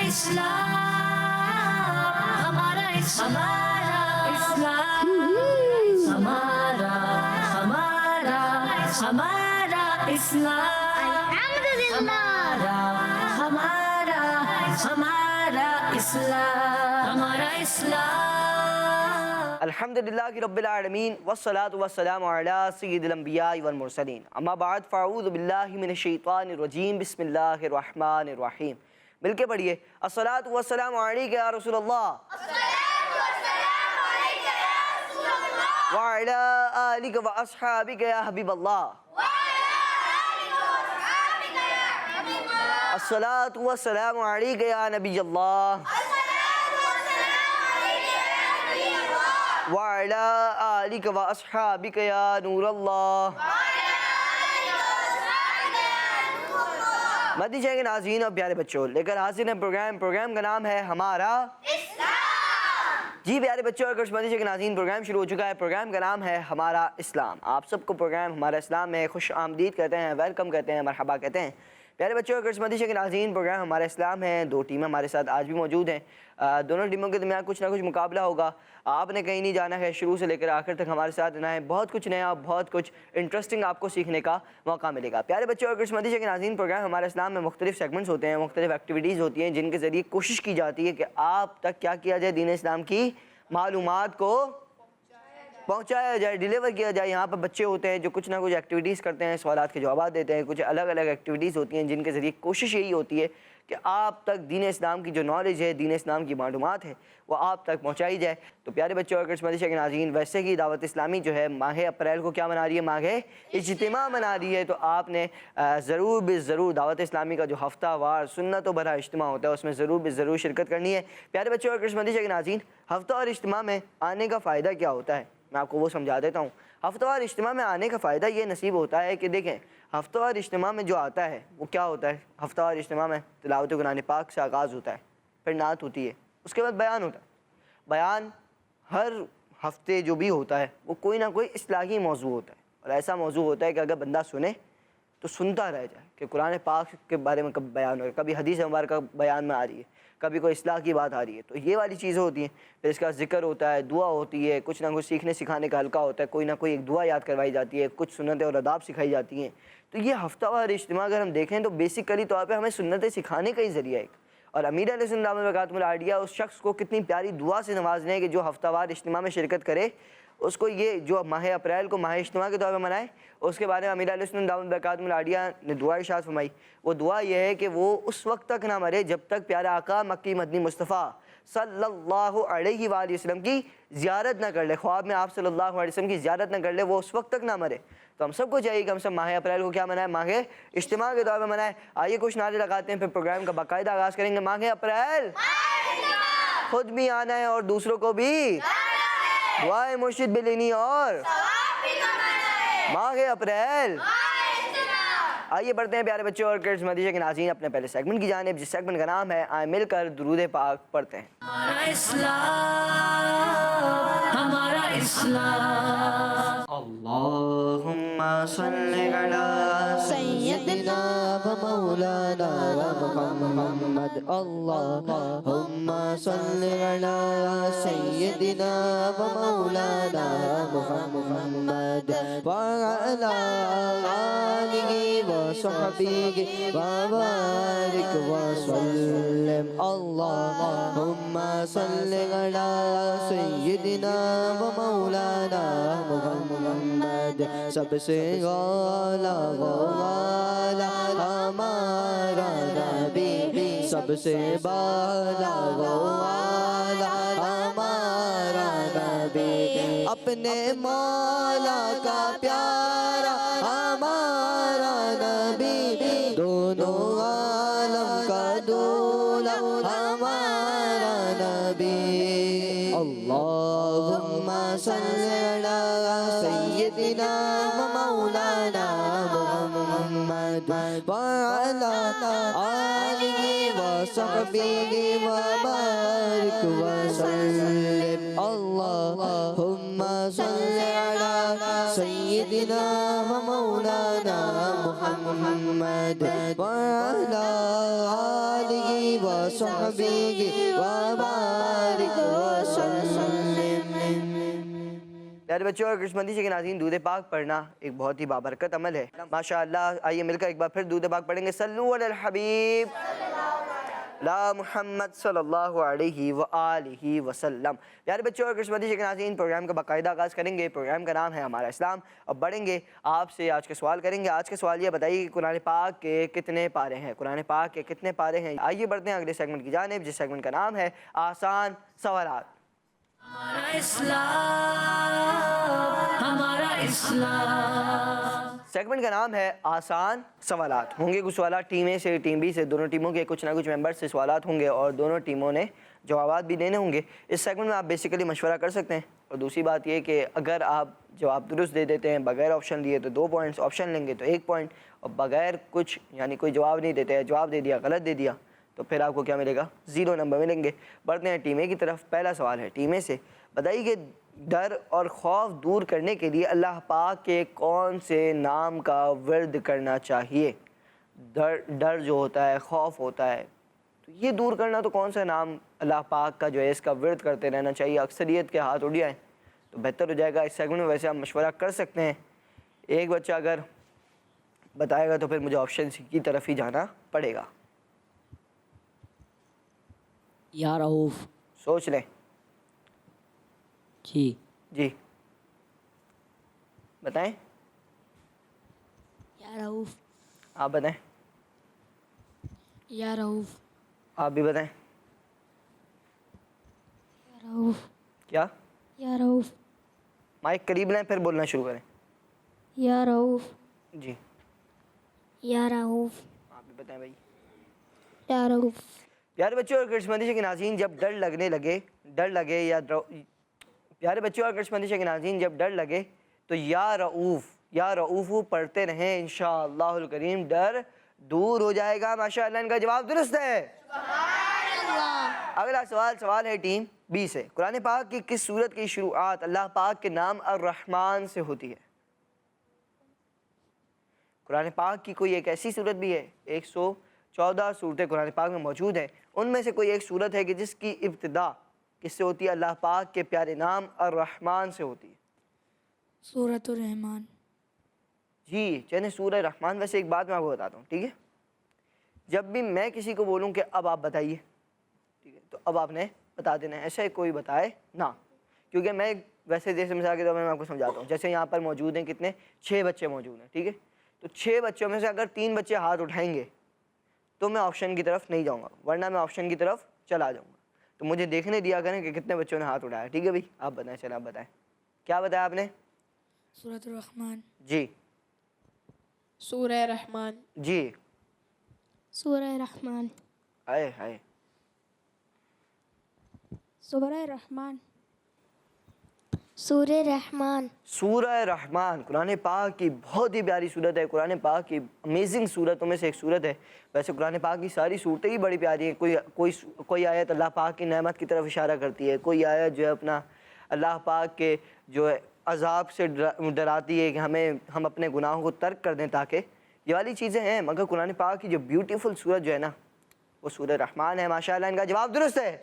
اسلام ہمارا اسلام ہمارا ہمارا اسلام ہمارا اسلام ہمارا اسلام. الحمدللہ رب العالمین والصلاة والسلام علی سید الانبیاء والمرسلین. اما بعد فاعوذ باللہ من الشیطان الرجیم. بسم اللہ الرحمن الرحیم. مل کے پڑھیے. الصلاة والسلام علیک یا رسول اللہ وعلی آلک و اصحابک یا حبیب اللہ. الصلاة والسلام علیک یا نبی اللہ وعلی آلک و اصحابک یا نور اللہ. مدنی چینل کے ناظرین اور پیارے بچوں، لے کر حاضر ہیں پروگرام کا نام ہے ہمارا اسلام. جی پیارے بچوں اور مدنی چینل کے ناظرین، پروگرام شروع ہو چکا ہے. پروگرام کا نام ہے ہمارا اسلام. آپ سب کو پروگرام ہمارا اسلام میں خوش آمدید کہتے ہیں، ویلکم کہتے ہیں، مرحبا کہتے ہیں. پیارے بچوں اور مدنی چینل کے ناظرین، پروگرام ہمارا اسلام ہے. دو ٹیمیں ہمارے ساتھ آج بھی موجود ہیں. دونوں ٹیموں کے درمیان کچھ نہ کچھ مقابلہ ہوگا. آپ نے کہیں نہیں جانا ہے، شروع سے لے کر آخر تک ہمارے ساتھ رہنا ہے. بہت کچھ نیا، بہت کچھ انٹرسٹنگ آپ کو سیکھنے کا موقع ملے گا. پیارے بچوں اور مدنی چینل کے ناظرین، پروگرام ہمارا اسلام میں مختلف سیگمنٹس ہوتے ہیں، مختلف ایکٹیویٹیز ہوتی ہیں جن کے ذریعے کوشش کی جاتی ہے کہ آپ تک کیا کیا جائے، دین اسلام کی معلومات کو پہنچایا جائے، ڈیلیور کیا جائے. یہاں پر بچے ہوتے ہیں جو کچھ نہ کچھ ایکٹیویٹیز کرتے ہیں، سوالات کے جوابات دیتے ہیں. کچھ الگ الگ ایکٹیویٹیز ہوتی ہیں جن کے ذریعے کوشش یہی ہوتی ہے کہ آپ تک دین اسلام کی جو نالج ہے، دین اسلام کی معلومات ہے، وہ آپ تک پہنچائی جائے. تو پیارے بچوں اور مدنی چینل کے ناظرین، ویسے ہی دعوت اسلامی جو ہے ماہ اپریل کو کیا منا رہی ہے؟ ماہ اجتماع منا رہی ہے. تو آپ نے ضرور بے ضرور دعوت اسلامی کا جو ہفتہ وار سنت و بھرا اجتماع ہوتا ہے اس میں ضرور بے ضرور شرکت کرنی ہے. پیارے بچوں اور مدنی چینل کے ناظرین، ہفتہ وار اجتماع میں آنے کا فائدہ کیا ہوتا ہے؟ میں آپ کو وہ سمجھا دیتا ہوں. ہفتہ وار اجتماع میں آنے کا فائدہ یہ نصیب ہوتا ہے کہ دیکھیں، ہفتہ وار اجتماع میں جو آتا ہے وہ کیا ہوتا ہے؟ ہفتہ وار اجتماع میں تلاوت قرآن پاک سے آغاز ہوتا ہے، پھر نعت ہوتی ہے، اس کے بعد بیان ہوتا ہے. بیان ہر ہفتے جو بھی ہوتا ہے وہ کوئی نہ کوئی اصلاحی موضوع ہوتا ہے، اور ایسا موضوع ہوتا ہے کہ اگر بندہ سنے تو سنتا رہ جائے کہ قرآن پاک کے بارے میں کب بیان ہو رہا ہے، کبھی حدیث مبارکہ بیان میں آ رہی ہے، کبھی کوئی اصلاح کی بات آ رہی ہے. تو یہ والی چیزیں ہوتی ہیں. پھر اس کا ذکر ہوتا ہے، دعا ہوتی ہے، کچھ نہ کچھ سیکھنے سکھانے کا حلقہ ہوتا ہے، کوئی نہ کوئی ایک دعا یاد کروائی جاتی ہے، کچھ سنتیں اور آداب سکھائی جاتی ہیں. تو یہ ہفتہ وار اجتماع اگر ہم دیکھیں تو بیسیکلی طور پہ ہمیں سنتیں سکھانے کا ہی ذریعہ ہے. اور امیر علیہ السلام دامت برکاتہ العالیہ اس شخص کو کتنی پیاری دعا سے نوازنے ہیں کہ جو ہفتہ وار اجتماع میں شرکت کرے، اس کو یہ جو ماہ اپریل کو ماہ اجتماع کے طور پہ منائے. اس کے بارے میں امیر علیہ السلام دامت برکاتہ العالیہ نے دعا ارشاد فرمائی. وہ دعا یہ ہے کہ وہ اس وقت تک نہ مرے جب تک پیارا آقا مکی مدنی مصطفیٰ صلی اللہ علیہ وآلہ وسلم کی زیارت نہ کر لے، خواب میں آپ صلی اللہ علیہ وسلم کی زیارت نہ کر لے، وہ اس وقت تک نہ مرے. تو ہم سب کو چاہیے کہ ہم سب ماہ اپریل کو کیا منائیں؟ ماہ اجتماع کے طور پہ منائیں. آئیے کچھ نعرے لگاتے ہیں، پھر پروگرام کا باقاعدہ آغاز کریں گے. ماہ اپریل خود بھی آنا ہے اور دوسروں کو بھی دعائے مرشد بھی لینی اور ماہ اپریل. آئیے بڑھتے ہیں پیارے بچوں اور کرڈز مدیشہ کے ناظرین اپنے پہلے سیگمنٹ کی جانب، جس سیگمنٹ کا نام ہے آئے مل کر درود پاک پڑھتے ہیں. ہمارا اسلام ہمارا اسلام. اللہم صلی علی سیدنا و مولانا محمد. اللہم صلی علی سیدنا و مولانا محمد وعلی آلہ و صحبہ وبارک وسلم. اللہم صلی علی سیدنا و مولانا محمد. سب سے اعلیٰ والا ہمارا نبی، سب سے بالا والا ہمارا نبی، اپنے مولا کا پیارا ہمارا نبی، دونوں عالم کا دولا ہمارا نبی. اللہم صلی علی سیدنا و مولانا محمد وعلی آلہ و صحبہ وبارک وسلم. اللہم صلی علی سيدنا ومولانا محمد وعلى آله وصحبه وبارك وسلم. پیارے بچوں اور کرشمندی سے کے ناظرین، دودھ پاک پڑھنا ایک بہت ہی بابرکت عمل ہے ماشاءاللہ. آئیے مل کر ایک بار پھر دودھ پاک پڑھیں گے. صلو علی الحبیب لا محمد صلی اللہ علیہ وآلہ وسلم. پیارے بچوں اور کرشمندی سے کے ناظرین، پروگرام کا باقاعدہ آغاز کریں گے. پروگرام کا نام ہے ہمارا اسلام. اب بڑھیں گے، آپ سے آج کا سوال کریں گے. آج کا سوال یہ بتائیے کہ قرآن پاک کے کتنے پارے ہیں؟ قرآن پاک کے کتنے پارے ہیں؟ آئیے بڑھتے ہیں اگلے سیگمنٹ کی جانب، جس سیگمنٹ کا نام ہے آسان سوالات. ہمارا اسلام، ہمارا اسلام. سیگمنٹ کا نام ہے آسان سوالات. ہوں گے کچھ سوالات ٹیم اے سے، ٹیم بی سے، دونوں ٹیموں کے کچھ نہ کچھ ممبر سے سوالات ہوں گے اور دونوں ٹیموں نے جوابات بھی دینے ہوں گے. اس سیگمنٹ میں آپ بیسیکلی مشورہ کر سکتے ہیں. اور دوسری بات یہ کہ اگر آپ جواب درست دے دیتے ہیں بغیر آپشن دیے تو 2 پوائنٹس، آپشن لیں گے تو 1 پوائنٹ، اور بغیر کچھ یعنی کوئی جواب نہیں دیتے، جواب دے دیا غلط دے دیا تو پھر آپ کو کیا ملے گا؟ 0 نمبر ملیں گے. بڑھتے ہیں ٹیم اے کی طرف. پہلا سوال ہے ٹیم اے سے. بتائیے کہ ڈر اور خوف دور کرنے کے لیے اللہ پاک کے کون سے نام کا ورد کرنا چاہیے؟ ڈر جو ہوتا ہے، خوف ہوتا ہے، تو یہ دور کرنا تو کون سا نام اللہ پاک کا جو ہے اس کا ورد کرتے رہنا چاہیے؟ اکثریت کے ہاتھ اٹھ جائیں تو بہتر ہو جائے گا. اس سیگمنٹ میں ویسے آپ مشورہ کر سکتے ہیں. ایک بچہ اگر بتائے گا تو پھر مجھے آپشن سی کی طرف ہی جانا پڑے گا. یا رؤوف. سوچ لیں. جی بتائیں. یا رؤوف. آپ بتائیں. یا رؤوف. آپ بھی بتائیں. یا رؤوف. کیا؟ یا رؤوف. مائک قریب لیں پھر بولنا شروع کریں. یا رؤوف. جی یا رؤوف. آپ بھی بتائیں بھائی. یا رؤوف. پیارے بچوں اور کرشمندی کے ناظرین، جب ڈر لگے یا پیارے بچوں اور کرشمندی کے ناظرین جب ڈر لگے تو یا رؤوف پڑھتے رہیں، انشاءاللہ الکریم ڈر دور ہو جائے گا. ماشاءاللہ ان کا جواب درست ہے. اگلا سوال ہے ٹیم بی سے. قرآن پاک کی کس سورت کی شروعات اللہ پاک کے نام الرحمن سے ہوتی ہے؟ قرآن پاک کی کوئی ایک ایسی سورت بھی ہے، 114 سورتیں قرآن پاک میں موجود ہیں، ان میں سے کوئی ایک سورت ہے کہ جس کی ابتدا کس سے ہوتی ہے؟ اللہ پاک کے پیارے نام الرحمن سے ہوتی ہے. سورۃ الرحمن. جی چلیں سورہ رحمان. ویسے ایک بات میں آپ کو بتاتا ہوں، ٹھیک ہے؟ جب بھی میں کسی کو بولوں کہ اب آپ بتائیے، ٹھیک ہے، تو اب آپ نے بتا دینا ہے، ایسا کوئی بتائے نہ. کیونکہ میں ویسے جیسے مثال کے طور پر میں آپ کو سمجھاتا ہوں، جیسے یہاں پر موجود ہیں کتنے؟ 6 بچے موجود ہیں، ٹھیک ہے؟ تو 6 بچوں میں سے اگر 3 بچے ہاتھ اٹھائیں گے تو میں آپشن کی طرف نہیں جاؤں گا، ورنہ میں آپشن کی طرف چلا جاؤں گا. تو مجھے دیکھنے دیا کریں کہ کتنے بچوں نے ہاتھ اٹھایا. ٹھیک ہے بھائی، آپ بتائیں. چلیں آپ بتائیں. کیا بتایا آپ نے؟ سورۃ الرحمن. جی. سورہ رحمان. جی. سورہ رحمان. ہائے. سورہ رحمان. سورہ رحمان. سورہ رحمان قرآن پاک کی بہت ہی پیاری صورت ہے. قرآن پاک کی امیزنگ صورتوں میں سے ایک صورت ہے. ویسے قرآن پاک کی ساری صورتیں ہی بڑی پیاری ہیں. کوئی آیت اللہ پاک کی نعمت کی طرف اشارہ کرتی ہے، کوئی آیت جو ہے اپنا اللہ پاک کے جو ہے عذاب سے ڈراتی ہے کہ ہم اپنے گناہوں کو ترک کر دیں، تاکہ یہ والی چیزیں ہیں. مگر قرآن پاک کی جو بیوٹیفل صورت جو ہے نا وہ سورہ رحمان ہے. ماشاءاللہ ان کا جواب درست ہے.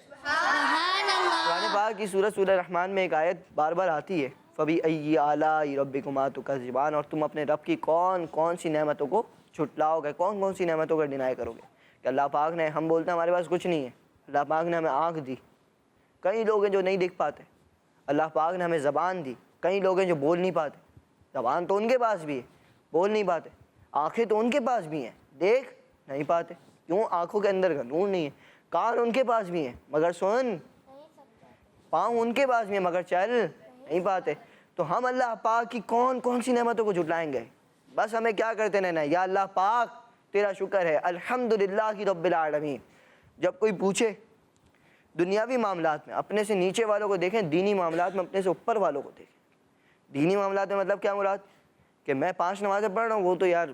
قرآن پاک کی سورہ رحمان میں ایک آیت بار بار آتی ہے، فَبِأَيِّ آلَاءِ رَبِّكُمَا تُكَذِّبَانِ، اور تم اپنے رب کی کون سی نعمتوں کو جھٹلاؤ گے، کون سی نعمتوں کا ڈینائی کرو گے. کہ اللہ پاک نے، ہم بولتے ہیں ہمارے پاس کچھ نہیں ہے، اللہ پاک نے ہمیں آنکھ دی. کئی لوگ ہیں جو نہیں دیکھ پاتے. اللہ پاک نے ہمیں زبان دی. کئی لوگ ہیں جو بول نہیں پاتے. زبان تو ان کے پاس بھی ہے، بول نہیں پاتے. آنکھیں تو ان کے پاس بھی ہیں، دیکھ نہیں پاتے. کیوں؟ آنکھوں کے اندر کا نور نہیں ہے. کان ان کے پاس بھی ہیں مگر سن. پاؤں ان کے پاس بھی ہیں مگر چل نہیں پاتے. تو ہم اللہ پاک کی کون سی نعمتوں کو جھٹلائیں گے؟ بس ہمیں کیا کرتے رہنا ہے، یا اللہ پاک تیرا شکر ہے، الحمدللہ کی رب العالمین. جب کوئی پوچھے دنیاوی معاملات میں اپنے سے نیچے والوں کو دیکھیں، دینی معاملات میں اپنے سے اوپر والوں کو دیکھیں. دینی معاملات میں مطلب کیا مراد؟ کہ میں 5 نمازیں پڑھ رہا ہوں، وہ تو یار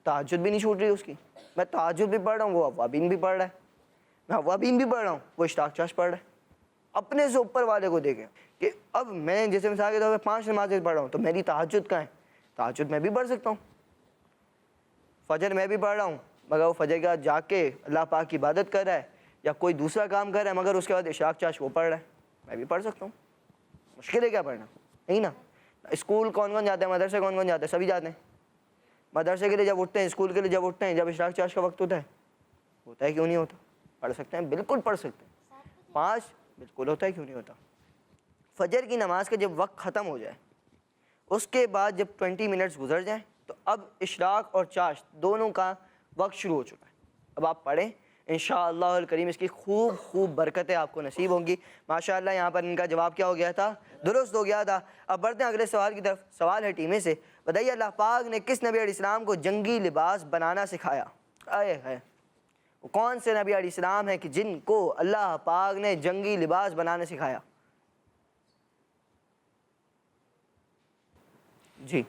تہجد بھی نہیں چھوٹ رہی اس کی. میں تہجد بھی پڑھ رہا ہوں، وہ اوابین بھی پڑھ رہا ہے. میں اوابین بھی پڑھ رہا ہوں، وہ اشتاق چاش پڑھ رہا ہے. اپنے سے اوپر والے کو دیکھیں کہ اب میں جیسے مثال کے طور پہ 5 نمازیں پڑھ رہا ہوں تو میری تہجد کہاں ہے؟ تہجد میں بھی پڑھ سکتا ہوں, فجر میں بھی پڑھ رہا ہوں, مگر وہ فجر کے بعد جا کے اللہ پاک کی عبادت کر رہا ہے یا کوئی دوسرا کام کر رہا ہے, مگر اس کے بعد اشراق چاش وہ پڑھ رہا ہے, میں بھی پڑھ سکتا ہوں. مشکل ہے کیا پڑھنا, نہیں نا. اسکول کون کون جاتے ہیں, مدرسے کون کون جاتے ہیں, سبھی جاتے ہیں. مدرسے کے لیے جب اٹھتے ہیں, اسکول کے لیے جب اٹھتے ہیں, جب اشراق چاش کا وقت ہوتا ہے کیوں نہیں ہوتا, پڑھ سکتے ہیں, بالکل پڑھ سکتے ہیں. 5 بالکل ہوتا ہے, کیوں نہیں ہوتا. فجر کی نماز کا جب وقت ختم ہو جائے, اس کے بعد جب 20 منٹس گزر جائیں, تو اب اشراق اور چاش دونوں کا وقت شروع ہو چکا ہے. اب آپ پڑھیں انشاءاللہ الکریم, اس کی خوب برکتیں آپ کو نصیب ہوں گی. ماشاءاللہ یہاں پر ان کا جواب کیا ہو گیا تھا, درست ہو گیا تھا. اب بڑھتے ہیں اگلے سوال کی طرف. سوال ہے ٹیمیں سے, بتائیے اللہ پاک نے کس نبی علیہ السلام کو جنگی لباس بنانا سکھایا؟ وہ کون سے نبی علیہ السلام ہیں کہ جن کو اللہ پاک نے جنگی لباس بنانا سکھایا؟ جی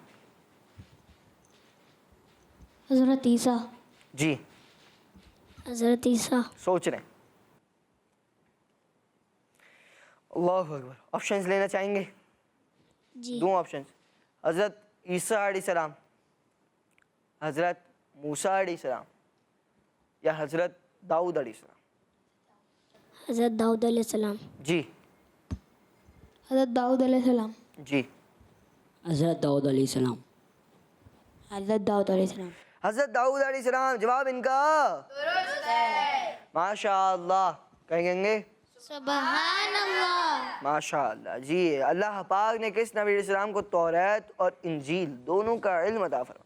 حضرت عیسیٰ. جی حضرت عیسیٰ. سوچ رہے ہیں. اللہ اکبر. آپشنز لینا چاہیں گے؟ جی. دو آپشنز, حضرت عیسیٰ علیہ السلام, حضرت موسیٰ علیہ السلام, یا حضرت داؤد علیہ السلام؟ حضرت داؤد علیہ السلام. جی حضرت داؤد علیہ السلام. جی حضرت داؤد علیہ السلام. حضرت داؤد علیہ السلام. حضرت داؤد علیہ السلام. جواب ان کا درست ہے. ماشاء اللہ. کہیں گے سبحان اللہ. ماشاء اللہ. جی, اللہ پاک نے کس نبی علیہ السلام کو توریت اور انجیل دونوں کا علم عطا فرمایا؟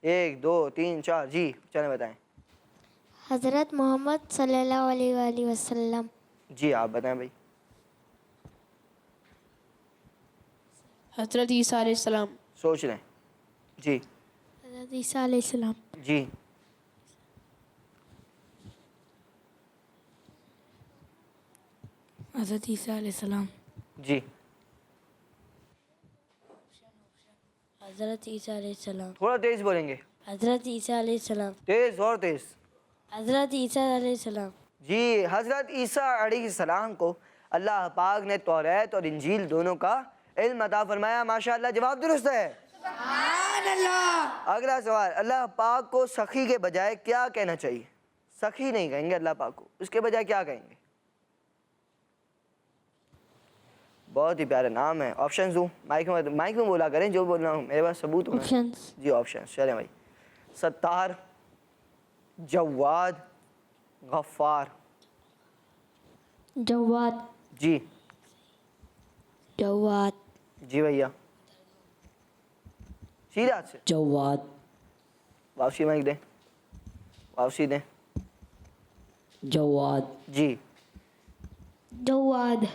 1 2 3 4. جی چلیں بتائیں. حضرت محمد صلی اللہ علیہ وآلہ وسلم. جی آپ بتائیں بھائی. حضرت عیسیٰ علیہ السلام. سوچ رہے ہیں. جی حضرت عیسیٰ علیہ السلام. جی حضرت عیسیٰ علیہ السلام. جی حضرت عیسیٰ علیہ السلام. تھوڑا تیز بولیں گے. حضرت عیسیٰ علیہ السلام. تیز اور تیز. حضرت عیسیٰ علیہ السلام. جی, حضرت عیسیٰ علیہ السلام کو اللہ پاک نے توریت اور انجیل دونوں کا علم عطا فرمایا. ماشاءاللہ. جواب درست ہے. سبحان اللہ. اگلا سوال, اللہ پاک کو سخی کے بجائے کیا کہنا چاہیے؟ سخی نہیں کہیں گے اللہ پاک کو, اس کے بجائے کیا کہیں گے؟ بہت ہی پیارا نام ہے. آپشنز دوں؟ مائک میں بولا کریں جو بولنا ہوں, میرے پاس ثبوت ہونا. آپشنز. جی آپشنز چلیں بھائی. ستار, جواد, غفار. جواد. جی جواد. جی بھیا سیدھا سے. جواد. واپسی مائک دیں, واپسی دیں. جواد. جی جواد.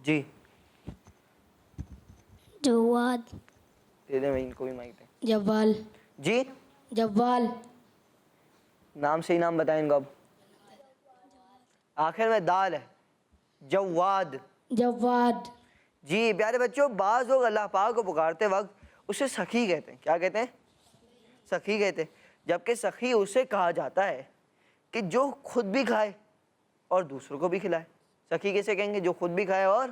جی جواد. دے دیں بھائی, ان کو بھی مائک دیں. جوال. جی جوال. نام سے ہی نام بتائیں گے. اب آخر میں دال ہے. جواد. جواد. جی پیارے بچوں, بعض لوگ اللہ پاک کو پکارتے وقت اسے سخی کہتے ہیں. کیا کہتے ہیں؟ سخی کہتے ہیں. جبکہ سخی اسے کہا جاتا ہے کہ جو خود بھی کھائے اور دوسروں کو بھی کھلائے. سخی کیسے کہیں گے؟ جو خود بھی کھائے اور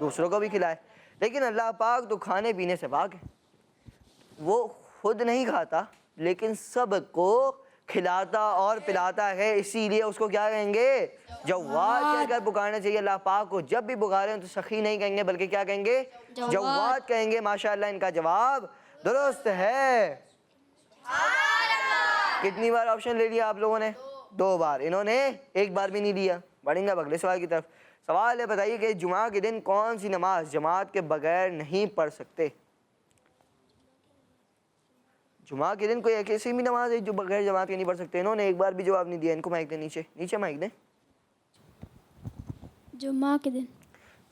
دوسروں کو بھی کھلائے. لیکن اللہ پاک تو کھانے پینے سے پاک ہے. وہ خود نہیں کھاتا لیکن سب کو کھلاتا اور پلاتا ہے, اسی لیے اس کو کیا کہیں گے؟ جواد کہہ کر پکارنا چاہیے اللہ پاک کو. جب بھی پکارے ہیں تو سخی نہیں کہیں گے بلکہ کیا کہیں گے؟ جواد کہیں گے. ماشاءاللہ ان کا جواب درست ہے. کتنی بار آپشن لے لیا آپ لوگوں نے؟ 2 بار. انہوں نے 1 بار بھی نہیں لیا. بڑھیں گے اب اگلے سوال کی طرف. سوال ہے, بتائیے کہ جمعہ کے دن کون سی نماز جماعت کے بغیر نہیں پڑھ سکتے؟ جمعہ کے دن کوئی ایسی بھی نماز ہے جو بغیر جماعت کے نہیں پڑھ سکتے؟ انہوں نے 1 بار بھی جواب نہیں دیا. ان کو مائک دیں, نیچے مائک دیں. جمعہ کے دن.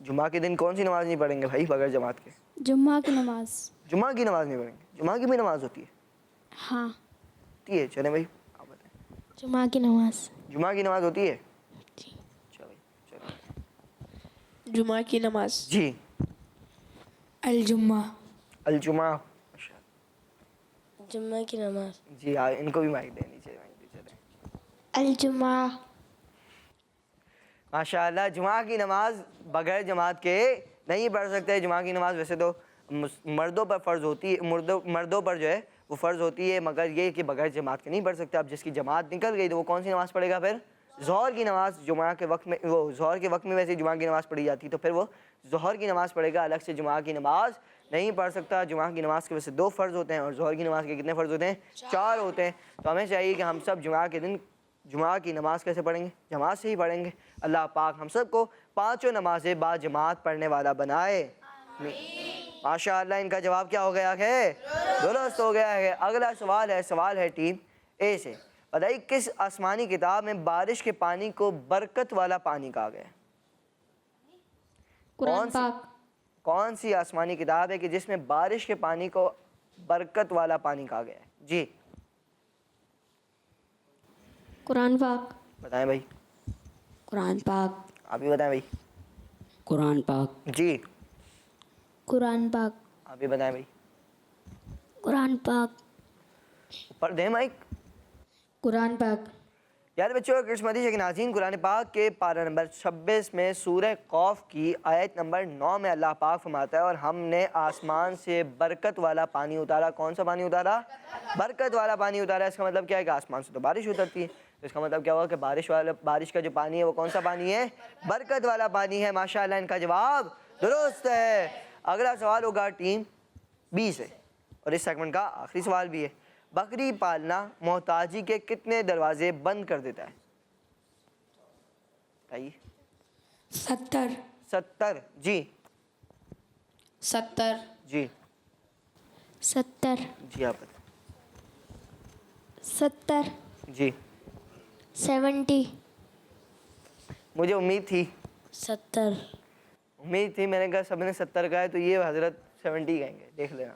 جمعہ کے دن کون سی نماز نہیں پڑھیں گے بھائی بغیر جماعت کے؟ جمعہ کی نماز. جمعہ کی نماز نہیں پڑھیں گے. جمعہ کی بھی نماز ہوتی ہے؟ ہاں ہوتی ہے. چلیں بھائی آپ بتائیں. جمعہ کی نماز. جمعہ کی نماز ہوتی ہے؟ جی. چلو. جمعہ کی نماز. جی الجمعہ. الجمعہ. جمعہ کی نماز. جی ان کو بھی مائک دیں, نیچے مائک دیں. چلیں. الجمعہ. ماشاءاللہ. جمعہ کی نماز بغیر جماعت کے نہیں پڑھ سکتے. جمعہ کی نماز ویسے تو مردوں پر فرض ہوتی ہے، مردوں پر جو ہے وہ فرض ہوتی ہے، مگر یہ کہ بغیر جماعت کے نہیں پڑھ سکتے. اب جس کی جماعت نکل گئی تو وہ کون سی نماز پڑھے گا پھر؟ ظہر کی نماز. جمعہ کے وقت میں، وہ ظہر کے وقت میں ویسے جمعہ کی نماز پڑھی جاتی، تو پھر وہ ظہر کی نماز پڑھے گا، الگ سے جمعہ کی نماز نہیں پڑھ سکتا. جمعہ کی نماز کے ویسے 2 فرض ہوتے ہیں اور ظہر کی نماز کے کتنے فرض ہوتے ہیں؟ 4 ہوتے ہیں. تو ہمیں چاہیے کہ ہم سب جمعہ کے دن جمعہ کی نماز کیسے پڑھیں گے؟ جماعت سے ہی پڑھیں گے. اللہ پاک ہم سب کو 5 نمازیں با جماعت پڑھنے والا بنائے. ماشاء اللہ. ان کا جواب کیا ہو گیا ہے؟ درست ہو گیا ہے. اگلا سوال ہے ٹیم اے سے. بتائیے کس آسمانی کتاب میں بارش کے پانی کو برکت والا پانی کہا گیا ہے؟ قرآن پاک. کون سی آسمانی کتاب ہے کہ جس میں بارش کے پانی کو برکت والا پانی کہا گیا ہے؟ جی قرآن پاک. بتائیں بھائی. قرآن پاک. آپ ہی بتائیں بھائی. قرآن پاک. جی قرآن پاک. آپ ہی بتائیں بھائی. قرآن پاک. اوپر دیں مائک. قرآن پاک. یار بچوں کرسمتی کے ناظرین، قرآن پاک کے پارہ نمبر 26 میں سورہ قوف کی آیت نمبر 9 میں اللہ پاک فرماتا ہے اور ہم نے آسمان سے برکت والا پانی اتارا. کون سا پانی اتارا؟ برکت والا پانی اتارا. اس کا مطلب کیا ہے کہ آسمان سے تو بارش اترتی ہے، اس کا مطلب کیا ہوا کہ بارش کا جو پانی ہے وہ کون سا پانی ہے؟ برکت والا پانی ہے. ماشاءاللہ ان کا جواب درست ہے. اگلا سوال ہوگا ٹیم بی سے اور اس سیگمنٹ کا آخری سوال بھی ہے. بکری پالنا محتاجی کے کتنے دروازے بند کر دیتا ہے؟ بتائیے. 70. 70. جی 70. جی 70. جی آپ بتائیں. 70. جی 70. مجھے امید تھی 70. میں نے کہا سب نے 70 کہا ہے تو یہ حضرت 70 کہیں گے. دیکھ لینا.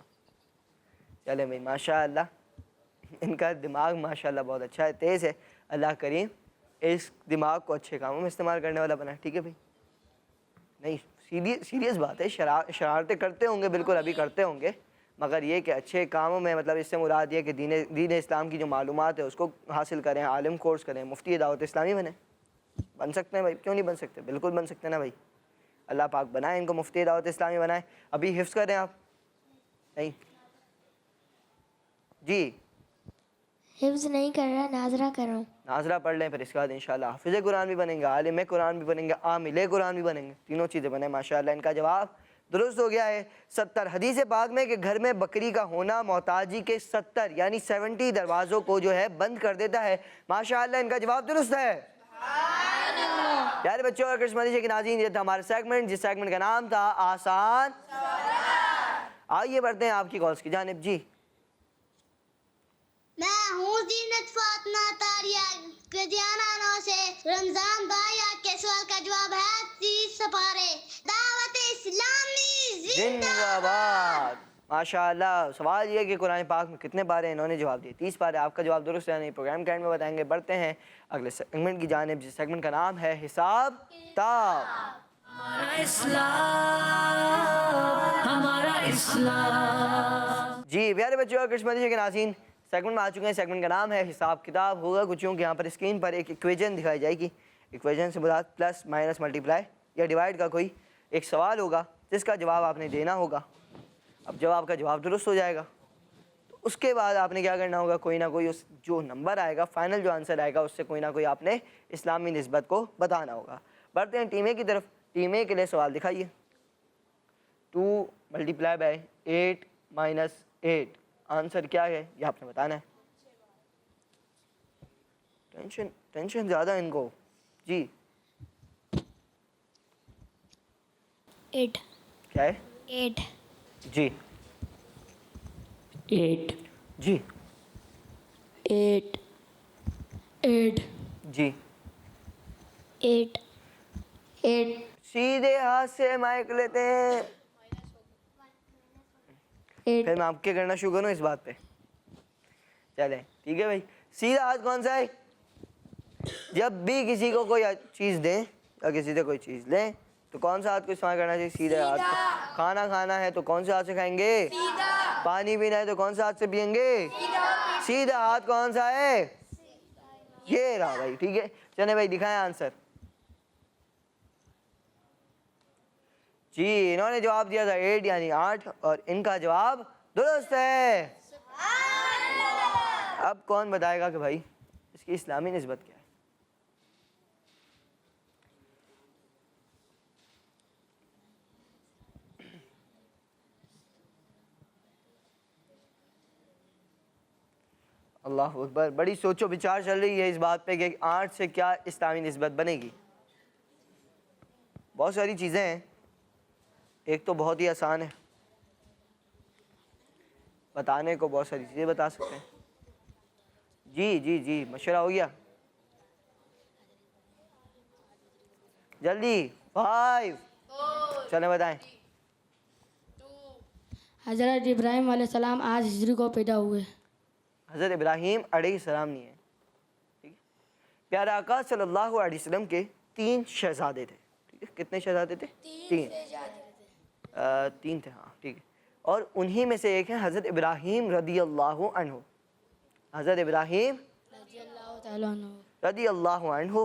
چلے بھائی ماشاء اللہ ان کا دماغ ماشاءاللہ بہت اچھا ہے، تیز ہے. اللہ کریم اس دماغ کو اچھے کاموں میں استعمال کرنے والا بنا ہے. ٹھیک ہے بھائی. نہیں سیریس بات ہے. شرارتیں کرتے ہوں گے، بالکل ابھی کرتے ہوں گے، مگر یہ کہ اچھے کاموں میں، مطلب اس سے مراد یہ کہ دین اسلام کی جو معلومات ہے اس کو حاصل کریں، عالم کورس کریں، مفتی دعوت اسلامی بنیں. بن سکتے ہیں بھائی، کیوں نہیں بن سکتے؟ بالکل بن سکتے ہیں نا بھائی. اللہ پاک بنائے ان کو مفتی دعوت اسلامی بنائے. ابھی حفظ کریں آپ؟ نہیں جی حفظ نہیں کر رہا، ناظرہ کر رہا ہوں. ناظرہ پڑھ لیں، پھر اس کے بعد انشاءاللہ حافظ قرآن بھی بنیں گے، عالم قرآن بھی بنیں گے، عامل قرآن بھی بنیں گے. تینوں چیزیں بنیں ماشاءاللہ. ان کا جواب درست ہو گیا ہے 70. حدیث پاک میں کہ گھر میں بکری کا ہونا محتاجی کے 70 یعنی 70 دروازوں کو جو ہے بند کر دیتا ہے. ماشاءاللہ ان کا جواب درست ہے. پیارے بچوں اور کرسمتی کے ناظرین، یہ تھا ہمارا سیگمنٹ جس سیگمنٹ کا نام تھا آسان. آئیے بڑھتے ہیں آپ کی کالز کی جانب. جی میں ہوں زینت فاطمہ طاریہ گجیانہ 9 سے. رمضان بھائی آپ کے سوال کا جواب ہے 30 سپارے. دعوت اسلامی زندہ باد. ماشاءاللہ. سوال یہ کہ قرآن پاک میں کتنے پارے؟ انہوں نے جواب دیے 30 پارے. آپ کا جواب درست ہے نہیں، پروگرام کے اینڈ میں بتائیں گے. بڑھتے ہیں اگلے سیگمنٹ کی جانب جس سیگمنٹ کا نام ہے حساب کتاب. ہمارا اسلام، ہمارا اسلام. جی پیارے بچوں اور کرسمتی کے ناظرین، سیگمنٹ میں آ چکے ہیں. سیگمنٹ کا نام ہے حساب کتاب. ہوگا کچھ یوں کہ یہاں پر اسکرین پر ایک ایکویژن دکھائی جائے گی. ایکویژن سے مراد پلس مائنس ملٹیپلائی یا ڈیوائڈ کا کوئی ایک سوال ہوگا جس کا جواب آپ نے دینا ہوگا. اب جب آپ کا جواب درست ہو جائے گا تو اس کے بعد آپ نے کیا کرنا ہوگا؟ کوئی نہ کوئی اس جو نمبر آئے گا، فائنل جو آنسر آئے گا، اس سے کوئی نہ کوئی آپ نے اسلامی نسبت کو بتانا ہوگا. بڑھتے ہیں ٹیم اے کی طرف. ٹیم اے کے لیے سوال دکھائیے. 2 × 8 - 8 آنسر کیا ہے یہ آپ نے بتانا ہے. ٹینشن زیادہ ان کو. جی 8. کیا ہے؟ 8. جی 8. جی 8. 8. جی 8. 8. سیدھے ہاتھ سے مائک لیتے ہیں. 8. پھر میں آپ کے کرنا شروع کروں اس بات پہ. چلیں ٹھیک ہے بھائی. سیدھا ہاتھ کون سا ہے؟ جب بھی کسی کو کوئی چیز دیں یا کسی سے کوئی چیز لیں تو کون سا ہاتھ کو استعمال کرنا چاہیے؟ سیدھے ہاتھ کو. کھانا کھانا ہے تو کون سے ہاتھ سے کھائیں گے؟ پانی پینا ہے تو کون سا ہاتھ سے پئیں گے؟ سیدھا ہاتھ کون سا ہے؟ یہ رہا بھائی. ٹھیک ہے چلیں بھائی دکھائیں آنسر. جی انہوں نے جواب دیا تھا 8 یعنی 8 اور ان کا جواب درست ہے. اب کون بتائے گا کہ بھائی اس کی اسلامی نسبت کیا ہے؟ اللہ اکبر. بڑی سوچ و بچار چل رہی ہے اس بات پہ کہ 8 سے کیا اسلامی نسبت بنے گی. بہت ساری چیزیں ہیں. ایک تو بہت ہی آسان ہے بتانے کو، بہت ساری چیزیں بتا سکتے ہیں. جی جی جی مشورہ ہو گیا. جلدی 5 چلیں بتائیں. حضرت ابراہیم علیہ السلام 8 ہجری کو پیدا ہوئے. حضرت ابراہیم علیہ السلام نہیں ہے. ٹھیک ہے. پیارے آقا صلی اللہ علیہ وسلم کے 3 شہزادے تھے. ٹھیک ہے. کتنے شہزادے تھے؟ 3 تھے. ہاں ٹھیک ہے. اور انہی میں سے ایک ہے حضرت ابراہیم رضی اللہ عنہ. حضرت ابراہیم رضی اللہ تعالیٰ عنہ. رضی اللہ عنہ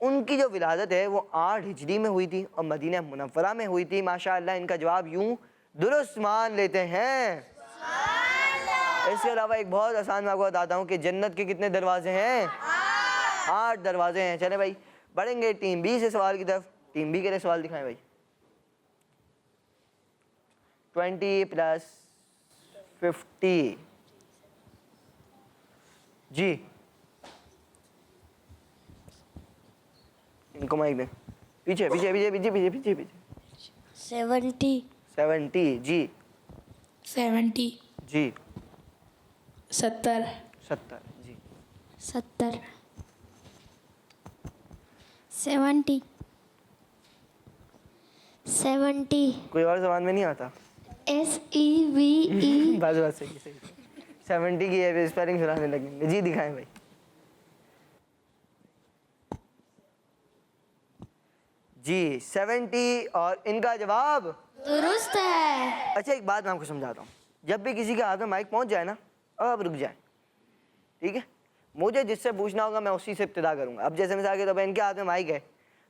ان کی جو ولادت ہے وہ 8 ہجری میں ہوئی تھی اور مدینہ منورہ میں ہوئی تھی. ماشاءاللہ ان کا جواب یوں درست مان لیتے ہیں. اس کے علاوہ ایک بہت آسان میں آپ کو بتاتا ہوں کہ جنت کے کتنے دروازے ہیں؟ 8 دروازے ہیں. چلیں بھائی بڑھیں گے ٹیم بی سے سوال کی طرف. ٹیم بی کے لیے سوال دکھائیں بھائی. 20 + 50 جی ان کو مائک دیں. پیچھے پیچھے پیچھے پیچھے پیچھے پیچھے پیچھے 70 70 جی 70 جی 70 70 جی 70 70 70 کوئی اور زبان میں نہیں آتا. SEVE بس بس صحیح صحیح 70 کی اسپیلنگ سنانے لگیں گے. جی دکھائیں بھائی. جی 70 اور ان کا جواب درست ہے. اچھا ایک بات میں آپ کو سمجھاتا ہوں. جب بھی کسی کے ہاتھ میں مائک پہنچ جائے نا اب رک جائیں. ٹھیک ہے. مجھے جس سے پوچھنا ہوگا میں اسی سے ابتدا کروں گا. اب جیسے مثال کے طور پہ ان کے ہاتھ میں مائک ہے,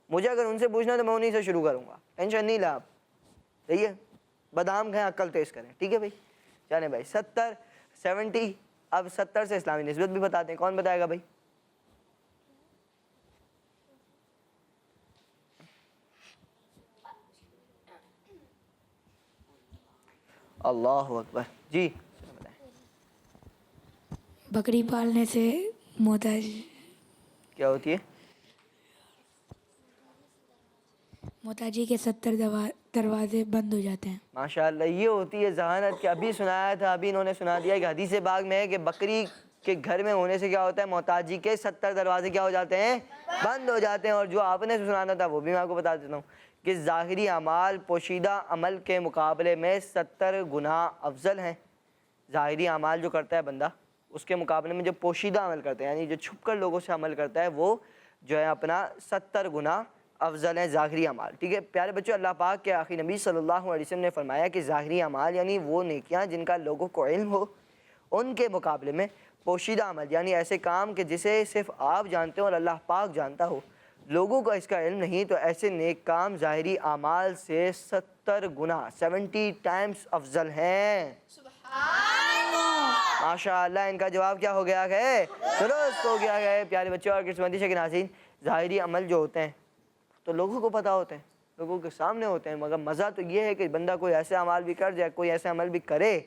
مجھے اگر ان سے پوچھنا ہے تو میں انہیں سے شروع کروں گا. ٹینشن نہیں لا آپ. صحیح ہے. بادام کھائیں عقل تیز کریں. ٹھیک ہے بھائی. چلیں بھائی 70 70 اب 70 سے اسلامی نسبت بھی بتاتے ہیں. کون بتائے گا بھائی؟ اللہ اکبر. جی بکری پالنے سے محتاج کیا ہوتی ہے؟ محتاجی کے 70 دروازے بند ہو جاتے ہیں. ماشاءاللہ یہ ہوتی ہے ذہانت کہ ابھی سنایا تھا, ابھی انہوں نے سنا دیا کہ حدیث پاک میں ہے کہ بکری کے گھر میں ہونے سے کیا ہوتا ہے؟ محتاجی کے 70 دروازے کیا ہو جاتے ہیں؟ بند ہو جاتے ہیں. اور جو آپ نے سنانا تھا وہ بھی میں آپ کو بتا دیتا ہوں کہ ظاہری اعمال پوشیدہ عمل کے مقابلے میں 70 گنا افضل ہیں. ظاہری اعمال جو کرتا ہے بندہ اس کے مقابلے میں جو پوشیدہ عمل کرتا ہے یعنی جو چھپ کر لوگوں سے عمل کرتا ہے وہ جو ہے اپنا 70 گنا افضل ہیں ظاہری اعمال. ٹھیک ہے پیارے بچوں, اللہ پاک کے آخری نبی صلی اللہ علیہ وسلم نے فرمایا کہ ظاہری اعمال یعنی وہ نیکیاں جن کا لوگوں کو علم ہو, ان کے مقابلے میں پوشیدہ عمل یعنی ایسے کام کہ جسے صرف آپ جانتے ہو اور اللہ پاک جانتا ہو, لوگوں کو اس کا علم نہیں, تو ایسے نیک کام ظاہری اعمال سے 70 گنا 70 ٹائمز افضل ہیں. ماشاءاللہ ان کا جواب کیا ہو گیا ہے؟ درست ہو گیا ہے. پیارے بچوں اور قسمتی شیخ ناظرین, ظاہری عمل جو ہوتے ہیں تو لوگوں کو پتہ ہوتے ہیں, لوگوں کے سامنے ہوتے ہیں, مگر مزہ تو یہ ہے کہ بندہ کوئی ایسے عمل بھی کر جائے, کوئی ایسے عمل بھی کرے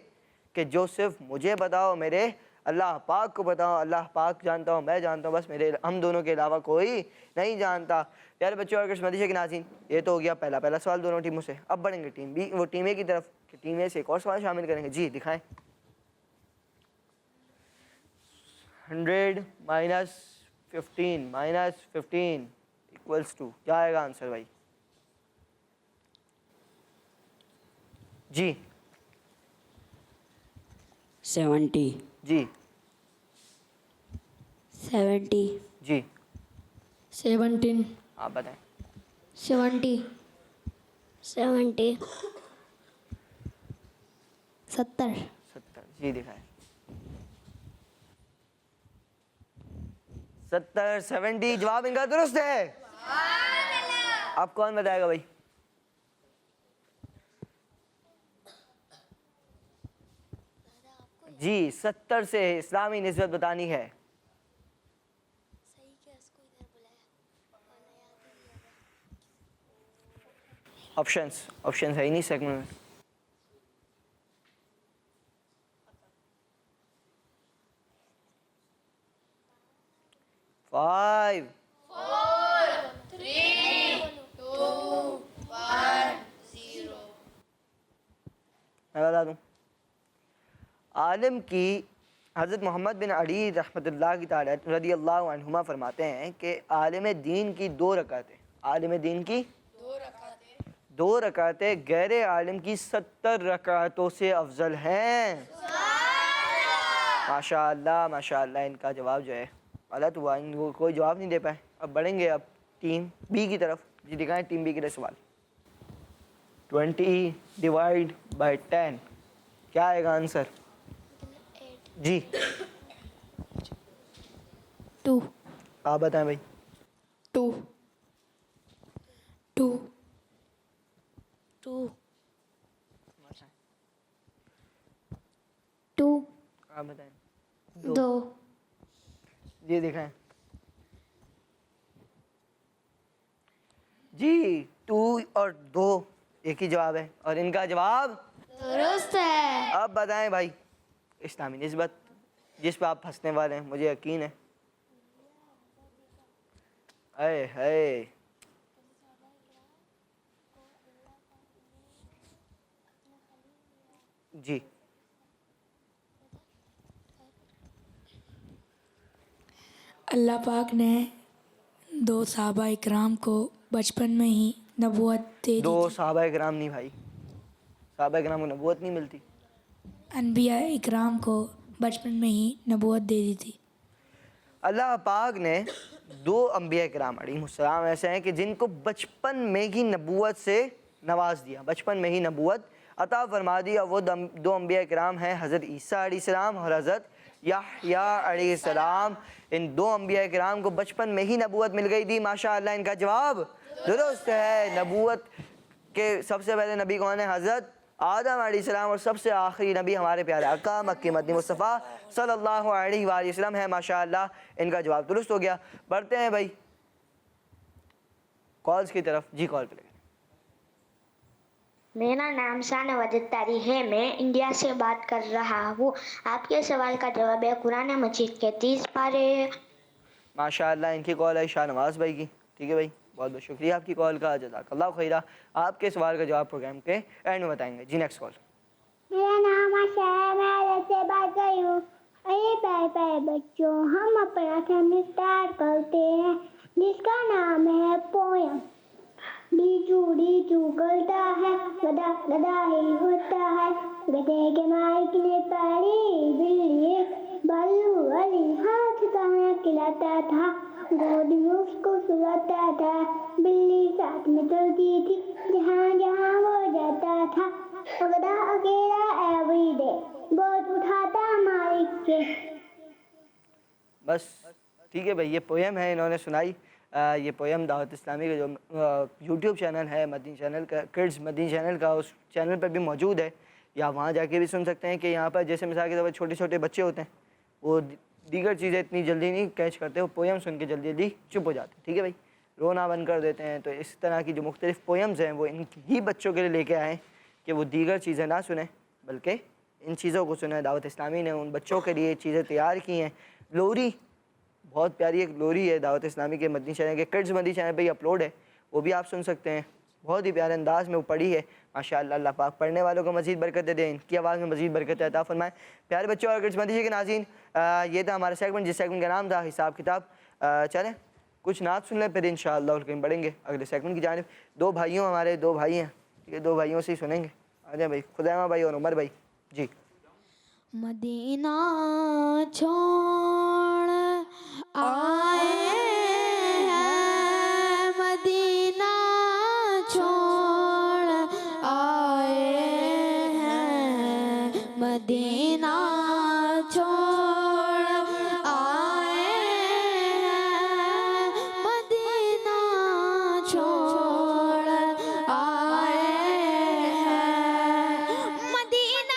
کہ جو صرف مجھے بتاؤ, میرے اللہ پاک کو بتاؤ, اللہ پاک جانتا ہوں, میں جانتا ہوں, بس میرے ہم دونوں کے علاوہ کوئی نہیں جانتا. پیارے بچوں اور قسمتی شیخ ناظرین, یہ تو ہو گیا پہلا سوال دونوں ٹیموں سے. اب بڑھیں گے ٹیم بی, وہ ٹیم اے کی طرف کہ ٹیم اے سے ایک اور سوال شامل کریں گے. جی دکھائیں. 100 - 15 - 15 = کیا آئے گا آنسر بھائی؟ جی 70 جی 70 جی 17 آپ بتائیں. 70 70 70 70 جی دکھائیں. 70 70 جواب ان کا درست ہے. آپ کون بتائے گا بھائی؟ جی 70 سے اسلامی نسبت بتانی ہے. آپشنز ہے ہی نہیں سیگمنٹ میں. 5 میں بتا دوں. عالم کی حضرت محمد بن علی رحمۃ اللہ کی تعالی رضی اللہ عنہما فرماتے ہیں کہ عالم دین کی 2 رکعتیں، عالم دین کی 2 رکعتیں غیر عالم کی 70 رکعتوں سے افضل ہیں. ماشاءاللہ ماشاءاللہ. ان کا جواب جو ہے غلط ہوا، ان کو کوئی جواب نہیں دے پائے. اب بڑھیں گے اب ٹیم بی کی طرف. جی دکھائیں ٹیم بی کے لیے سوال. 20 ڈیوائڈ بائی 10 کیا آئے گا آنسر؟ جی 2 آپ بتائیں بھائی. 2 2 2 آپ بتائیں. 2 جی دکھائیں. جی 2 اور 2 ایک ہی جواب ہے اور ان کا جواب درست ہے. اب بتائیں بھائی. اسلامی نسبت جس پہ آپ پھنسنے والے ہیں مجھے یقین ہے. اے ہے جی اللہ پاک نے 2 صحابہ اکرام کو بچپن میں ہی نبوت دے دی 2 تھی. صحابہ کرام نہیں بھائی، صحابہ کرام کو نبوت نہیں ملتی. انبیاء اکرام کو بچپن میں ہی نبوت دے دی تھی. اللہ پاک نے 2 انبیاء کرام علیہ السلام ایسے ہیں کہ جن کو بچپن میں ہی نبوت سے نواز دیا، بچپن میں ہی نبوت عطا فرما دی. اور وہ 2 انبیاء کرام ہیں حضرت عیسیٰ علیہ السلام اور حضرت یحییٰ علیہ السلام. ان 2 انبیاء کرام کو بچپن میں ہی نبوت مل گئی تھی. ماشاءاللہ ان کا جواب درست ہے. نبوت کے سب سے پہلے نبی کون ہے؟ حضرت آدم علیہ السلام. اور سب سے آخری نبی ہمارے پیارے آقا مکی مدنی مصطفیٰ صلی اللہ علیہ وآلہ وسلم ہے. ماشاءاللہ ان کا جواب درست ہو گیا. بڑھتے ہیں بھائی کالز کی طرف. جی کال پہ لگے. میرا نام شان وجد تاری ہے. میں انڈیا سے بات کر رہا ہوں. آپ کے سوال کا جواب ہے قرآن مجید کے 30 پارے. ماشاءاللہ ان کی کال ہے شاہ نواز بھائی کی. ٹھیک ہے بھائی، بہت بہت شکریہ آپ کی کال کا. جزاک اللہ خیرہ. آپ کے سوال کا جواب پروگرام کے اینڈ میں بتائیں گے. جی نیکسٹ کال. میرا نام عائشہ ہے. میں عرب سے بات کر رہی ہوں. اے پیارے پیارے بچوں، ہم اپنا ٹائم اسٹارٹ کرتے ہیں جس کا نام ہے پویم. ڈیچو گلتا ہے، گدا گدا ہی ہوتا ہے. گدے کے مالک نے پالی بلی ایک بالو والی ہاتھ کہاں کھلاتا تھا، گود میں اس کو سلاتا تھا. بلی ساتھ میں چلتی تھی جہاں جہاں وہ جاتا تھا. گدا اکیلا ایوری ڈے بہت اٹھاتا مالک کے. بس ٹھیک ہے بھائی. یہ پویم ہے انہوں نے سنائی. یہ پویم دعوت اسلامی کا جو یوٹیوب چینل ہے مدنی چینل کا، کڈز مدنی چینل کا، اس چینل پہ بھی موجود ہے. یا وہاں جا کے بھی سن سکتے ہیں. کہ یہاں پر جیسے مثال کے طور پر چھوٹے چھوٹے بچے ہوتے ہیں، وہ دیگر چیزیں اتنی جلدی نہیں کیچ کرتے، وہ پویم سن کے جلدی جلدی چپ ہو جاتے ہیں. ٹھیک ہے بھائی، رونا بند کر دیتے ہیں. تو اس طرح کی جو مختلف پویمز ہیں وہ ان ہی بچوں کے لیے لے کے آئے کہ وہ دیگر چیزیں نہ سنیں بلکہ ان چیزوں کو سنیں. دعوت اسلامی نے ان بچوں کے لیے چیزیں تیار کی ہیں. لوری بہت پیاری ایک لوری ہے دعوت اسلامی کے مدنی چینل کے کڈز مدنی چینل پہ ہی اپلوڈ ہے، وہ بھی آپ سن سکتے ہیں. بہت ہی پیارے انداز میں وہ پڑھی ہے. ماشاءاللہ اللہ پاک پڑھنے والوں کو مزید برکت دے، ان کی آواز میں مزید برکت عطا فرمائے. پیارے بچوں اور کڈز مدنی کے ناظرین، یہ تھا ہمارا سیگمنٹ جس سیگمنٹ کا نام تھا حساب کتاب. چلیں کچھ نعت سن لیں پھر انشاءاللہ الکریم بڑھیں گے اگلے سیگمنٹ کی جانب. 2 بھائیوں ہمارے 2 بھائی ہیں، ٹھیک ہے، 2 بھائیوں سے ہی سنیں گے. آ جائیں بھائی، خزیمہ بھائی اور عمر بھائی. جی مدینہ چھوڑ آئے ہیں، مدینہ چھوڑ آئے ہیں، مدینہ چھوڑ آئے ہیں، مدینہ چھوڑ آئے ہیں، مدینہ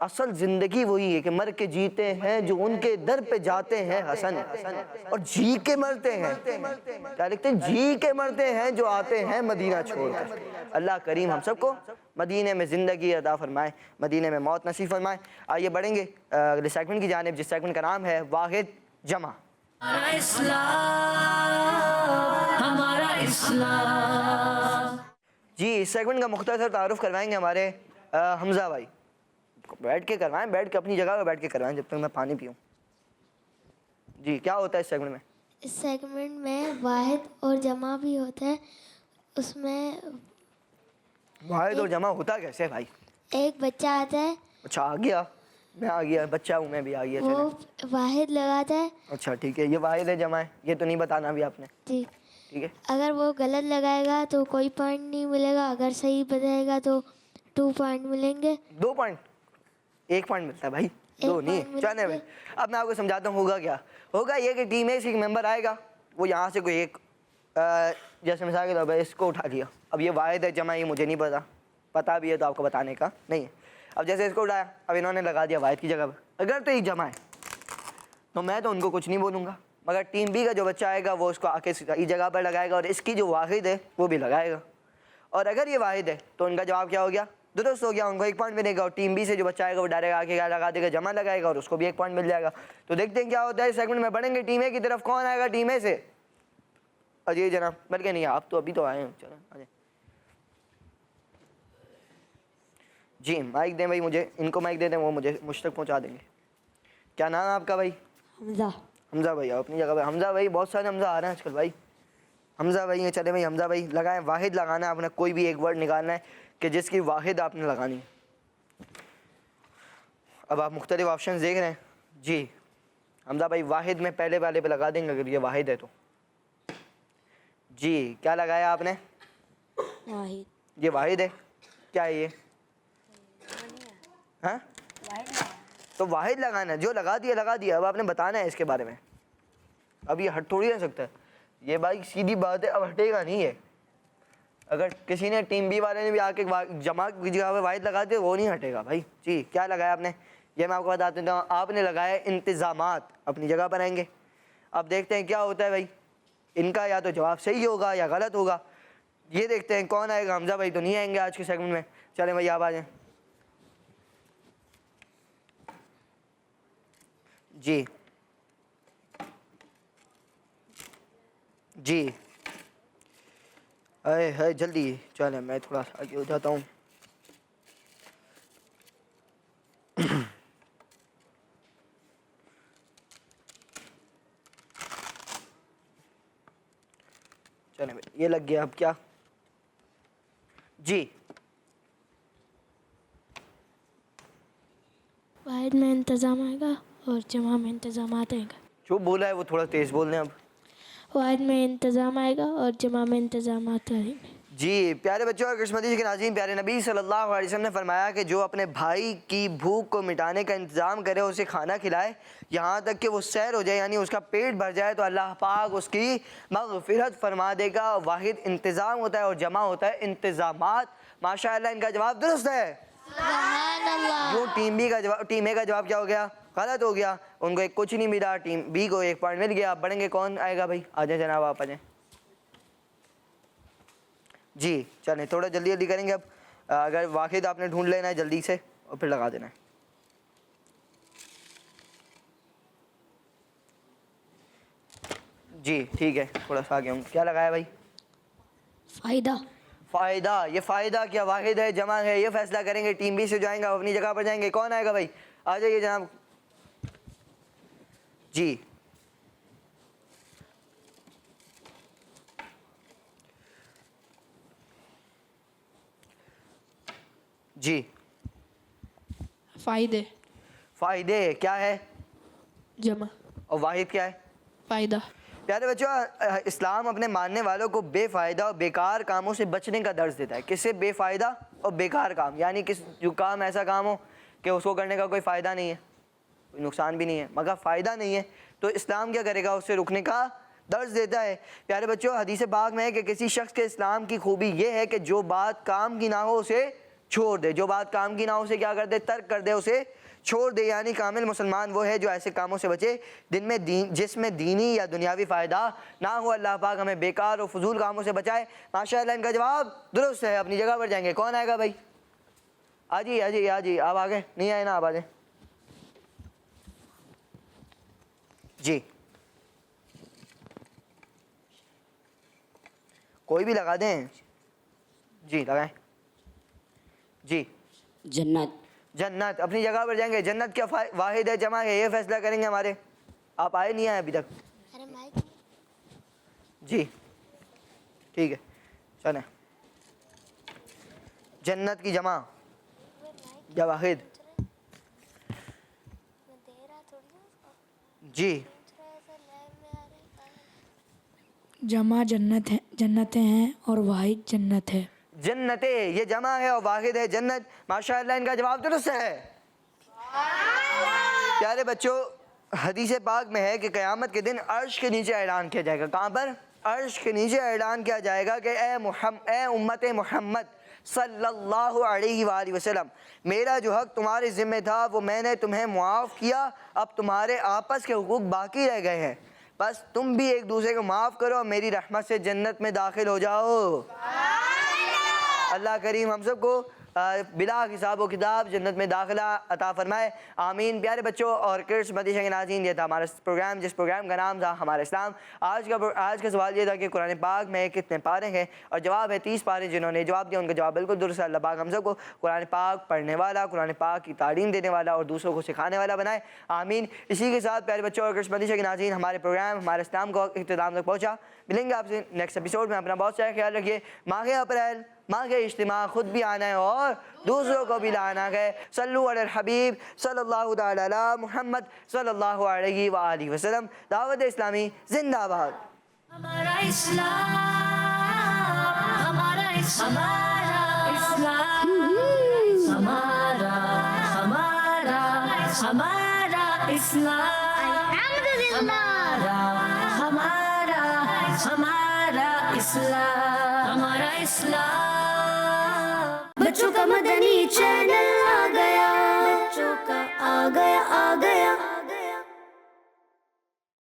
اصل زندگی وہی ہے کہ مر کے جیتے ہیں جو ان کے در پہ جاتے ہیں حسن، اور جی کے مرتے ہیں، کیا لکھتے ہیں، جی کے مرتے ہیں جو آتے ہیں مدینہ چھوڑ کر۔ اللہ کریم ہم سب کو مدینے میں زندگی عطا فرمائے، مدینے میں موت نصیب فرمائے۔ آئیے بڑھیں گے اگلے سیگمنٹ کی جانب، جس سیگمنٹ کا نام ہے واحد جمع۔ ہمارا اسلام، ہمارا اسلام۔ جی اس سیگمنٹ کا مختصر تعارف کروائیں گے ہمارے حمزہ بھائی۔ بیٹھ کے کروائیں، بیٹھ کے اپنی جگہ پہ بیٹھ کے کروائیں جب تک میں پانی پیوں۔ جی کیا ہوتا ہے اس سیگمنٹ میں؟ اس سیگمنٹ میں واحد اور جمع بھی ہوتا ہے۔ اس میں واحد اور جمع ہوتا کیسے بھائی؟ ایک بچہ آتا ہے، اچھا آ گیا، میں آ گیا، بچہ ہوں میں بھی آ گیا، وہ چلیں۔ واحد لگاتا ہے۔ اچھا ٹھیک ہے، یہ واحد ہے جمع ہے، یہ تو نہیں بتانا ابھی آپ نے، جی ٹھیک ہے۔ اگر وہ غلط لگائے گا تو کوئی پوائنٹ نہیں ملے گا، اگر صحیح بتائے گا تو 2 پوائنٹ ملیں گے۔ 2 پوائنٹ، 1 پوائنٹ ملتا ہے بھائی، 2 نہیں، پوائنٹ چلیں بھائی۔ اب میں آپ کو سمجھاتا ہوں ہوگا کیا ہوگا۔ یہ کہ ٹیم اے سے ایک ممبر آئے گا، وہ یہاں سے کوئی ایک جیسے مثال کے طور پر اس کو اٹھا لیا۔ اب یہ واحد ہے جمع، یہ مجھے نہیں پتا بھی ہے تو آپ کو بتانے کا نہیں ہے۔ اب جیسے اس کو اٹھایا، اب انہوں نے لگا دیا واحد کی جگہ پر، اگر تو یہ جمع ہے تو میں تو ان کو کچھ نہیں بولوں گا، مگر ٹیم بی کا جو بچہ آئے گا وہ اس کو آ کے صحیح جگہ پر لگائے گا، اور اس کی جو واحد ہے وہ بھی لگائے گا، اور اگر یہ واحد ہے تو ان کا جواب کیا ہو گیا؟ درست ہو گیا، ان کو 1 پوائنٹ ملے گا، اور ٹیم بی سے جو بچہ آئے گا وہ ڈائریکٹ آ کے کیا لگا دے گا؟ جمع لگائے گا، اور اس کو بھی 1 پوائنٹ مل جائے گا۔ تو دیکھتے ہیں کیا ہوتا ہے اس سیگمنٹ میں۔ بڑھیں گے ٹیم اے کی طرف، کون آئے گا ٹیم اے سے؟ اجے جناب، بلکہ نہیں آپ تو ابھی تو آئے ہیں، چلو آ جائیں۔ جی مائک دیں بھائی مجھے، ان کو مائک دے دیں، وہ مجھ تک پہنچا دیں گے۔ کیا نام ہے آپ کا بھائی؟ حمزہ۔ حمزہ بھائی آپ اپنی جگہ پہ۔ حمزہ بھائی، بہت سارے حمزہ آ رہے ہیں آج کل بھائی۔ حمزہ بھائی ہیں، چلے بھائی حمزہ بھائی لگائیں، واحد لگانا ہے آپ نے، کوئی بھی ایک ورڈ نکالنا ہے کہ جس کی واحد آپ نے لگانی ہے۔ اب آپ مختلف آپشنز دیکھ رہے ہیں۔ جی حمزہ بھائی واحد میں پہلے والے پہ لگا دیں گے اگر یہ واحد ہے تو۔ جی کیا لگایا آپ نے؟ واحد۔ یہ واحد ہے، کیا ہے یہ؟ ہاں تو واحد لگانا ہے، جو لگا دیا، اب آپ نے بتانا ہے اس کے بارے میں۔ اب یہ ہٹ تھوڑی رہ سکتا ہے، یہ بھائی سیدھی بات ہے، اب ہٹے گا نہیں ہے۔ اگر کسی نے ٹیم بی والے نے بھی آ کے جمع کی جگہ پہ واحد لگا دیا، وہ نہیں ہٹے گا بھائی۔ جی کیا لگایا آپ نے؟ یہ میں آپ کو بتا دیتا ہوں، آپ نے لگایا انتظامات، اپنی جگہ پر آئیں گے۔ اب دیکھتے ہیں کیا ہوتا ہے بھائی، ان کا یا تو جواب صحیح ہوگا یا غلط ہوگا۔ یہ دیکھتے ہیں کون آئے گا۔ حمزہ بھائی تو نہیں آئیں گے آج کے سیگمنٹ میں، چلیں بھائی آپ آ جائیں۔ جی جی ہے جلدی چلیں، میں تھوڑا سا آگے ہو جاتا ہوں۔ چلیں بھائی یہ لگ گیا، اب کیا؟ جی واحد میں انتظام آئے گا اور جمع میں انتظامات آئے گا۔ جو بولا ہے وہ تھوڑا تیز بول دیں اب۔ واحد میں انتظام آئے گا اور جمع میں انتظامات آئیں گے۔ جی پیارے بچوں اور کرشمتی کے ناظرین، پیارے نبی صلی اللہ علیہ وسلم نے فرمایا کہ جو اپنے بھائی کی بھوک کو مٹانے کا انتظام کرے، اسے کھانا کھلائے یہاں تک کہ وہ سیر ہو جائے، یعنی اس کا پیٹ بھر جائے، تو اللہ پاک اس کی مغفرت فرما دے گا۔ واحد انتظام ہوتا ہے اور جمع ہوتا ہے انتظامات۔ ماشاءاللہ ان کا جواب درست ہے۔ سبحان اللہ۔ جو ٹیم اے کا جواب کیا ہو گیا؟ غلط ہو گیا، ان کو کچھ نہیں ملا، ٹیم بی کو 1 پوائنٹ مل گیا۔ آپ بڑھیں گے، کون آئے گا بھائی؟ آ جائیں جناب آپ آ جائیں۔ جی چلیں تھوڑا جلدی جلدی کریں گے اب۔ اگر واحد آپ نے ڈھونڈ لینا ہے جلدی سے اور پھر لگا دینا ہے۔ جی ٹھیک ہے، تھوڑا سا آگے ہوں۔ کیا لگایا بھائی؟ فائدہ۔ فائدہ۔ یہ فائدہ کیا واحد ہے جمع ہے، یہ فیصلہ کریں گے۔ ٹیم بی سے جو آئیں گے اپنی جگہ پر جائیں گے۔ کون آئے گا بھائی؟ آ جائیے جناب۔ جی جی فائدے۔ فائدے کیا ہے؟ جمع۔ اور واحد کیا ہے؟ فائدہ۔ پیارے بچوں، اسلام اپنے ماننے والوں کو بے فائدہ اور بیکار کاموں سے بچنے کا درس دیتا ہے۔ کس سے؟ بے فائدہ اور بیکار کام، یعنی جو کام ایسا کام ہو کہ اس کو کرنے کا کوئی فائدہ نہیں ہے، کوئی نقصان بھی نہیں ہے، مگر فائدہ نہیں ہے، تو اسلام کیا کرے گا؟ اس سے رکنے کا درس دیتا ہے۔ پیارے بچوں، حدیث پاک میں ہے کہ کسی شخص کے اسلام کی خوبی یہ ہے کہ جو بات کام کی نہ ہو اسے چھوڑ دے. جو بات کام کی نہ ہو اسے کیا کر دے؟ ترک کر دے, اسے چھوڑ دے. یعنی کامل مسلمان وہ ہے جو ایسے کاموں سے بچے جس میں دینی یا دنیاوی فائدہ نہ ہو. اللہ پاک ہمیں بیکار اور فضول کاموں سے بچائے. ماشاءاللہ ان کا جواب درست ہے. اپنی جگہ پر جائیں گے. کون آئے گا بھائی؟ آجی آپ آگے نہیں آئے نا, آپ آجائیں. جی کوئی بھی لگا دیں. جی لگائیں. جی جنت. اپنی جگہ پر جائیں گے. جنت کیا واحد ہے جمع ہے؟ یہ فیصلہ کریں گے ہمارے. آپ آئے نہیں آئے ابھی تک؟ جی ٹھیک ہے چلیں. جنت کی جمع یا واحد؟ جی جمع جنتیں ہیں اور واحد جنت ہے. جنتیں یہ جمع ہے اور واحد ہے جنت. ماشاءاللہ ان کا جواب درست ہے. پیارے بچوں حدیث پاک میں ہے کہ قیامت کے دن عرش کے نیچے اعلان کیا جائے گا. کہاں پر؟ عرش کے نیچے اعلان کیا جائے گا کہ اے امت محمد صلی اللہ علیہ وآلہ وسلم, میرا جو حق تمہارے ذمہ تھا وہ میں نے تمہیں معاف کیا. اب تمہارے آپس کے حقوق باقی رہ گئے ہیں, بس تم بھی ایک دوسرے کو معاف کرو اور میری رحمت سے جنت میں داخل ہو جاؤ. اللہ کریم ہم سب کو بلا حساب و کتاب جنت میں داخلہ عطا فرمائے, آمین. پیارے بچوں اور کرس مدیشہ کے ناظرین, یہ تھا ہمارا پروگرام جس پروگرام کا نام تھا ہمارا اسلام. آج کا سوال یہ تھا کہ قرآن پاک میں کتنے پارے ہیں, اور جواب ہے 30 پارے. جنہوں نے جواب دیا ان کا جواب بالکل درست ہے. اللہ پاک ہم سب کو قرآن پاک پڑھنے والا, قرآن پاک کی تعلیم دینے والا اور دوسروں کو سکھانے والا بنائے, آمین. اسی کے ساتھ پیارے بچوں اور کرس مدیشہ کے ناظرین, ہمارے پروگرام ہمارا اسلام کو اختتام تک پہنچا. ملیں گے آپ سے نیکسٹ ایپیسوڈ میں. اپنا بہت سارا خیال رکھیے. ماہ اپریل ماہ اجتماع خود بھی آنا ہے اور دوسروں کو بھی لانا ہے. صلو علی الحبیب صلی اللہ تعالی علی محمد صلی اللہ علیہ وآلہ وسلم. دعوت اسلامی زندہ باد. ہمارا اسلام, ہمارا اسلام, ہمارا اسلام, ہمارا اسلام, ہمارا اسلام. بچوں کا مدنی چینل آ گیا, بچوں کا آ گیا